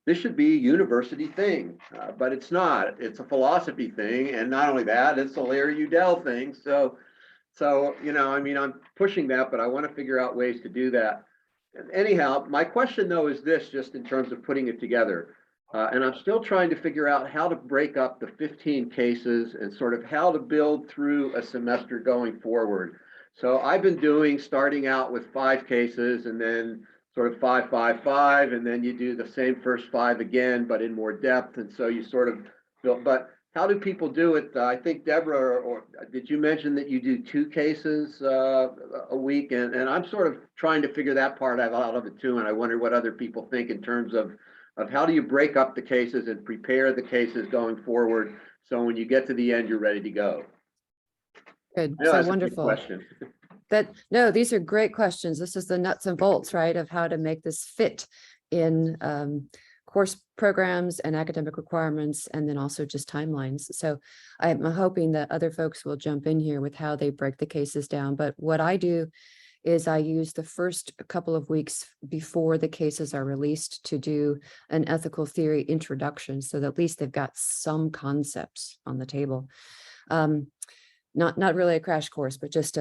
this should be a university thing, but it's not. It's a philosophy thing. And not only that, it's a Larry Udell thing. So, you know, I mean, I'm pushing that, but I want to figure out ways to do that. Anyhow, my question, though, is this, just in terms of putting it together. And I'm still trying to figure out how to break up the 15 cases and sort of how to build through a semester going forward. So I've been starting out with 5 cases, and then sort of 5, 5, 5, and then you do the same first 5 again, but in more depth. And so you sort of build, but how do people do it? I think Deborah, or did you mention that you do 2 cases a week? And I'm sort of trying to figure that part out of it too. And I wonder what other people think in terms of how do you break up the cases and prepare the cases going forward, so when you get to the end, you're ready to go.
Good,
I know
so
that's a big
wonderful.
question.
No, these are great questions. This is the nuts and bolts, right, of how to make this fit in course programs and academic requirements, and then also just timelines. So I'm hoping that other folks will jump in here with how they break the cases down. But what I do is I use the first couple of weeks before the cases are released to do an ethical theory introduction, so that at least they've got some concepts on the table. Not really a crash course, but just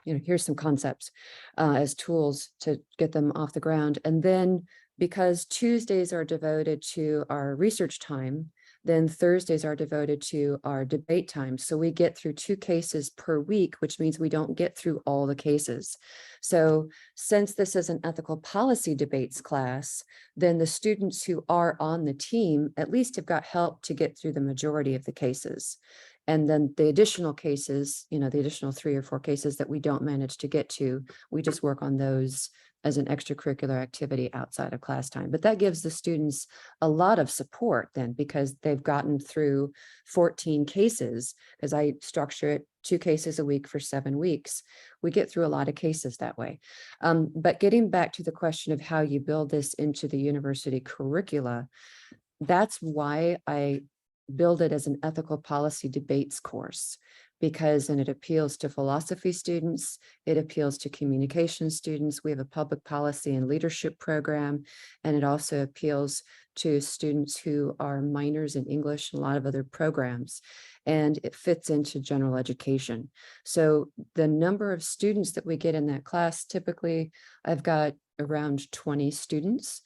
here's some concepts as tools to get them off the ground. And then, because Tuesdays are devoted to our research time, then Thursdays are devoted to our debate time. So we get through 2 cases per week, which means we don't get through all the cases. So since this is an ethical policy debates class, then the students who are on the team at least have got help to get through the majority of the cases. And then the additional cases, the additional 3 or 4 cases that we don't manage to get to, we just work on those as an extracurricular activity outside of class time. But that gives the students a lot of support then, because they've gotten through 14 cases, because I structure it 2 cases a week for 7 weeks. We get through a lot of cases that way. But getting back to the question of how you build this into the university curricula, that's why I build it as an ethical policy debates course, because then it appeals to philosophy students, it appeals to communication students. We have a public policy and leadership program, and it also appeals to students who are minors in English and a lot of other programs, and it fits into general education. So the number of students that we get in that class, typically I've got around 20 students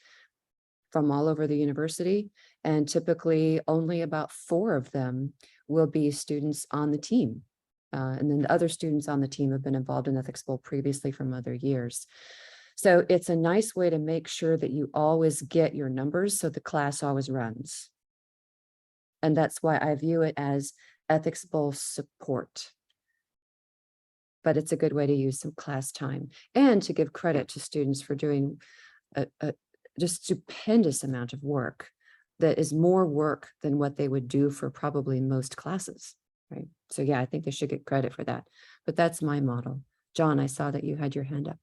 from all over the university, and typically only about 4 of them will be students on the team. And then the other students on the team have been involved in Ethics Bowl previously from other years. So it's a nice way to make sure that you always get your numbers, so the class always runs. And that's why I view it as Ethics Bowl support. But it's a good way to use some class time and to give credit to students for doing a just stupendous amount of work that is more work than what they would do for probably most classes, right? So yeah, I think they should get credit for that, but that's my model. John, I saw that you had your hand up.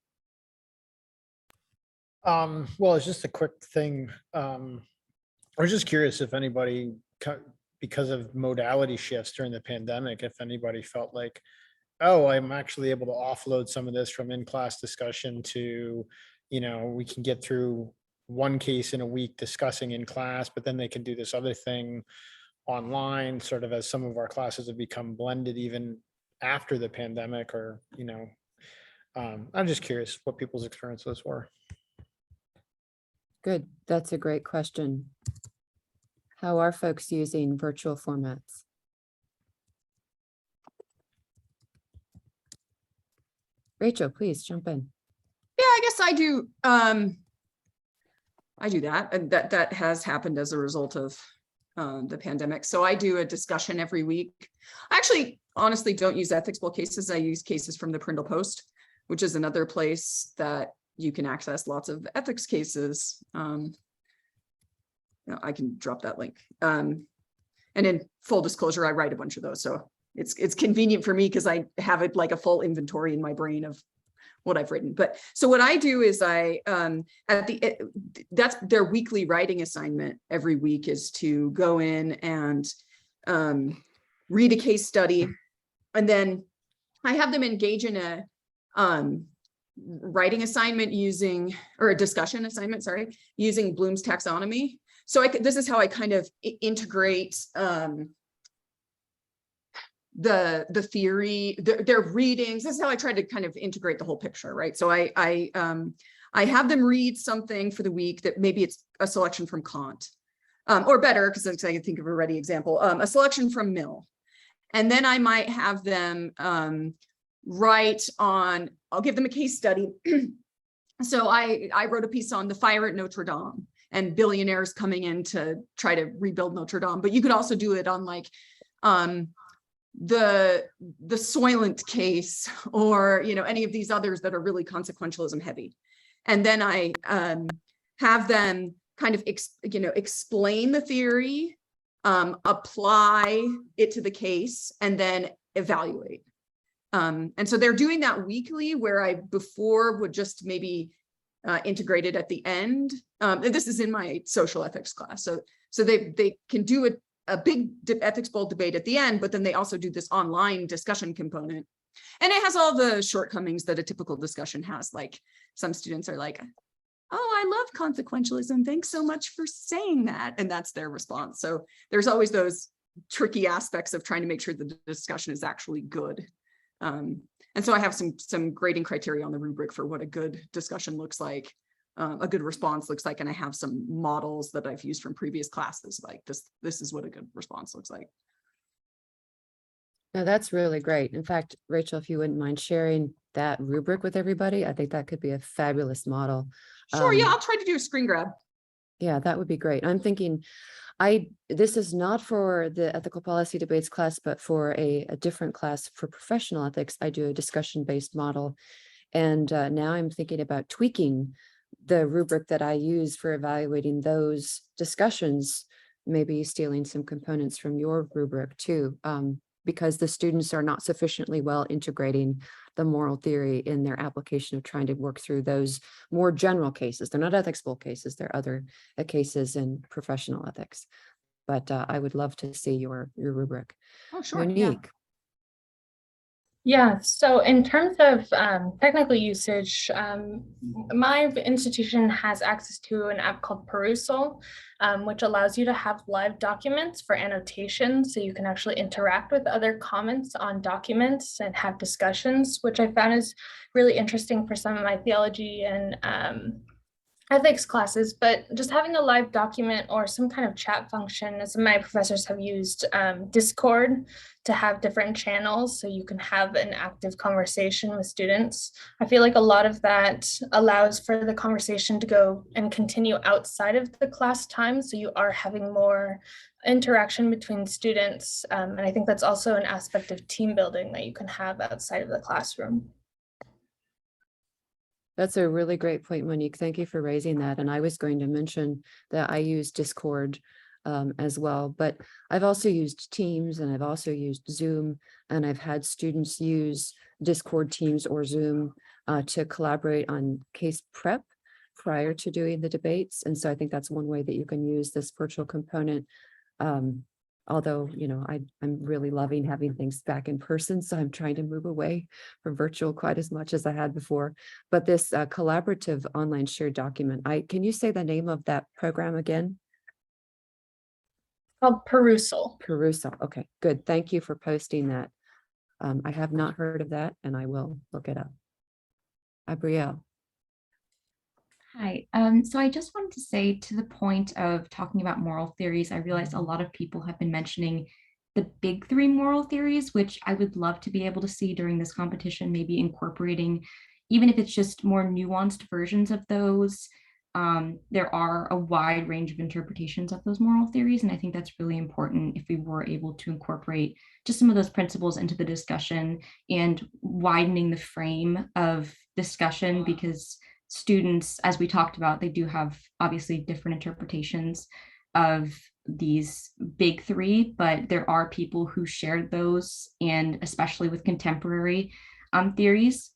Well, it's just a quick thing. I was just curious if anybody, because of modality shifts during the pandemic, if anybody felt like, oh, I'm actually able to offload some of this from in-class discussion to, we can get through 1 case in a week discussing in class, but then they can do this other thing online, sort of as some of our classes have become blended even after the pandemic, or, I'm just curious what people's experiences were.
Good. That's a great question. How are folks using virtual formats? Rachel, please jump in.
Yeah, I guess I do. I do that, and that has happened as a result of the pandemic. So I do a discussion every week. I actually honestly don't use ethics bowl cases. I use cases from the Prindle Post, which is another place that you can access lots of ethics cases. I can drop that link. And in full disclosure, I write a bunch of those. So it's convenient for me because I have it like a full inventory in my brain of what I've written. But so what I do is that's their weekly writing assignment every week, is to go in and read a case study. And then I have them engage in a writing assignment or a discussion assignment, using Bloom's taxonomy. So this is how I kind of integrate the theory, their readings. This is how I try to kind of integrate the whole picture, right? So I have them read something for the week that maybe it's a selection from Kant, or better, because I can think of a ready example, a selection from Mill. And then I might have them write on, I'll give them a case study. So I wrote a piece on the fire at Notre Dame and billionaires coming in to try to rebuild Notre Dame. But you could also do it on like the Soylent case, or any of these others that are really consequentialism heavy. And then I have them kind of explain the theory, apply it to the case, and then evaluate. And so they're doing that weekly, where I before would just maybe integrate it at the end. And this is in my social ethics class. So they can do a big ethics bowl debate at the end, but then they also do this online discussion component. And it has all the shortcomings that a typical discussion has. Like some students are like, oh, I love consequentialism. Thanks so much for saying that. And that's their response. So there's always those tricky aspects of trying to make sure that the discussion is actually good. And so I have some grading criteria on the rubric for what a good discussion looks like, a good response looks like, and I have some models that I've used from previous classes, like this is what a good response looks like.
No, that's really great. In fact, Rachel, if you wouldn't mind sharing that rubric with everybody, I think that could be a fabulous model.
Sure, yeah, I'll try to do a screen grab.
Yeah, that would be great. I'm thinking, this is not for the ethical policy debates class, but for a different class for professional ethics. I do a discussion-based model. And now I'm thinking about tweaking the rubric that I use for evaluating those discussions, maybe stealing some components from your rubric too, because the students are not sufficiently well integrating the moral theory in their application of trying to work through those more general cases. They're not ethics bowl cases, they're other cases in professional ethics. But I would love to see your rubric.
Oh, sure.
Monique.
Yeah, so in terms of technical usage, my institution has access to an app called Perusal, which allows you to have live documents for annotation. So you can actually interact with other comments on documents and have discussions, which I found is really interesting for some of my theology and ethics classes. But just having a live document or some kind of chat function, as my professors have used Discord to have different channels so you can have an active conversation with students. I feel like a lot of that allows for the conversation to go and continue outside of the class time. So you are having more interaction between students. And I think that's also an aspect of team building that you can have outside of the classroom.
That's a really great point, Monique. Thank you for raising that. And I was going to mention that I use Discord as well, but I've also used Teams and I've also used Zoom, and I've had students use Discord, Teams, or Zoom to collaborate on case prep prior to doing the debates. And so I think that's one way that you can use this virtual component. Although, I'm really loving having things back in person, so I'm trying to move away from virtual quite as much as I had before. But this collaborative online shared document, can you say the name of that program again?
Called Perusal.
Perusal. Okay, good. Thank you for posting that. I have not heard of that, and I will look it up. Abrielle.
Hi. So I just wanted to say, to the point of talking about moral theories, I realize a lot of people have been mentioning the big three moral theories, which I would love to be able to see during this competition, maybe incorporating, even if it's just more nuanced versions of those. There are a wide range of interpretations of those moral theories, and I think that's really important if we were able to incorporate just some of those principles into the discussion and widening the frame of discussion, because students, as we talked about, they do have obviously different interpretations of these big three, but there are people who shared those, and especially with contemporary theories.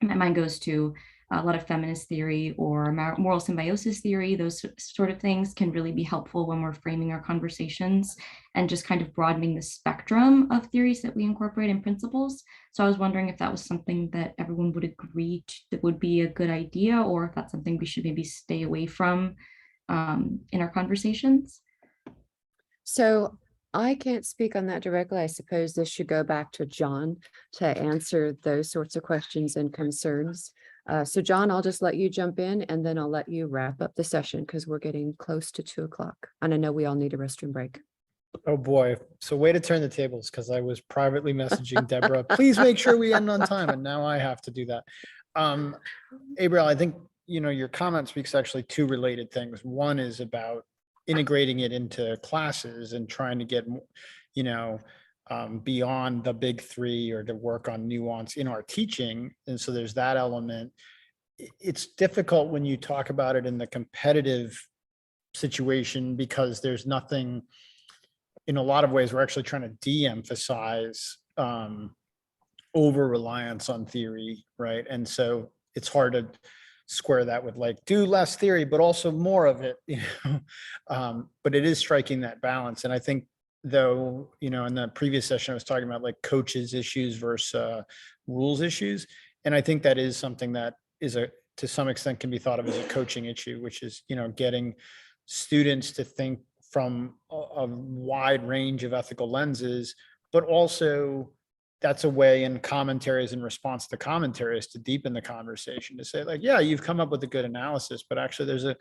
My mind goes to a lot of feminist theory or moral symbiosis theory. Those sort of things can really be helpful when we're framing our conversations and just kind of broadening the spectrum of theories that we incorporate in principles. So I was wondering if that was something that everyone would agree to, that would be a good idea, or if that's something we should maybe stay away from in our conversations.
So I can't speak on that directly. I suppose this should go back to John to answer those sorts of questions and concerns. So John, I'll just let you jump in, and then I'll let you wrap up the session because we're getting close to 2 o'clock. And I know we all need a restroom break.
Oh, boy. So way to turn the tables, because I was privately messaging Deborah, please make sure we end on time. And now I have to do that. Abrielle, I think, your comment speaks actually two related things. One is about integrating it into classes and trying to get, beyond the big three, or to work on nuance in our teaching. And so there's that element. It's difficult when you talk about it in the competitive situation, because there's nothing, in a lot of ways, we're actually trying to de-emphasize over reliance on theory, right? And so it's hard to square that with like, do less theory, but also more of it, but it is striking that balance. And I think, though, in the previous session, I was talking about like coaches issues versus rules issues. And I think that is something that is to some extent can be thought of as a coaching issue, which is, getting students to think from a wide range of ethical lenses, but also that's a way in commentaries, in response to commentaries, to deepen the conversation, to say like, yeah, you've come up with a good analysis, but actually there's a,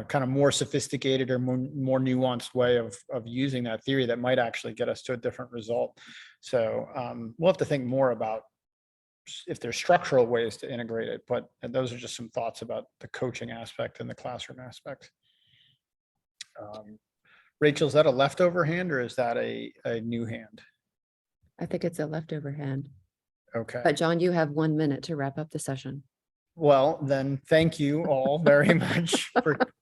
kind of more sophisticated or more nuanced way of using that theory that might actually get us to a different result. So we'll have to think more about if there's structural ways to integrate it, but those are just some thoughts about the coaching aspect and the classroom aspect. Rachel, is that a leftover hand or is that a new hand?
I think it's a leftover hand.
Okay.
But John, you have 1 minute to wrap up the session.
Well, then, thank you all very much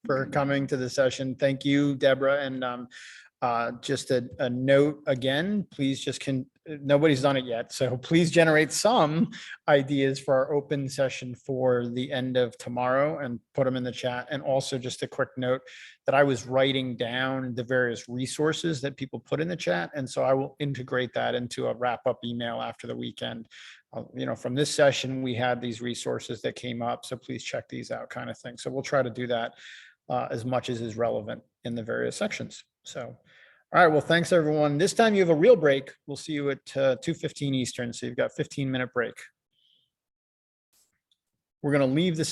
for coming to the session. Thank you, Deborah. And just a note again, please nobody's done it yet. So please generate some ideas for our open session for the end of tomorrow and put them in the chat. And also just a quick note that I was writing down the various resources that people put in the chat. And so I will integrate that into a wrap-up email after the weekend. From this session, we had these resources that came up, so please check these out, kind of thing. So we'll try to do that as much as is relevant in the various sections. So, all right, well, thanks everyone. This time you have a real break. We'll see you at 2:15 Eastern. So you've got 15-minute break. We're going to leave this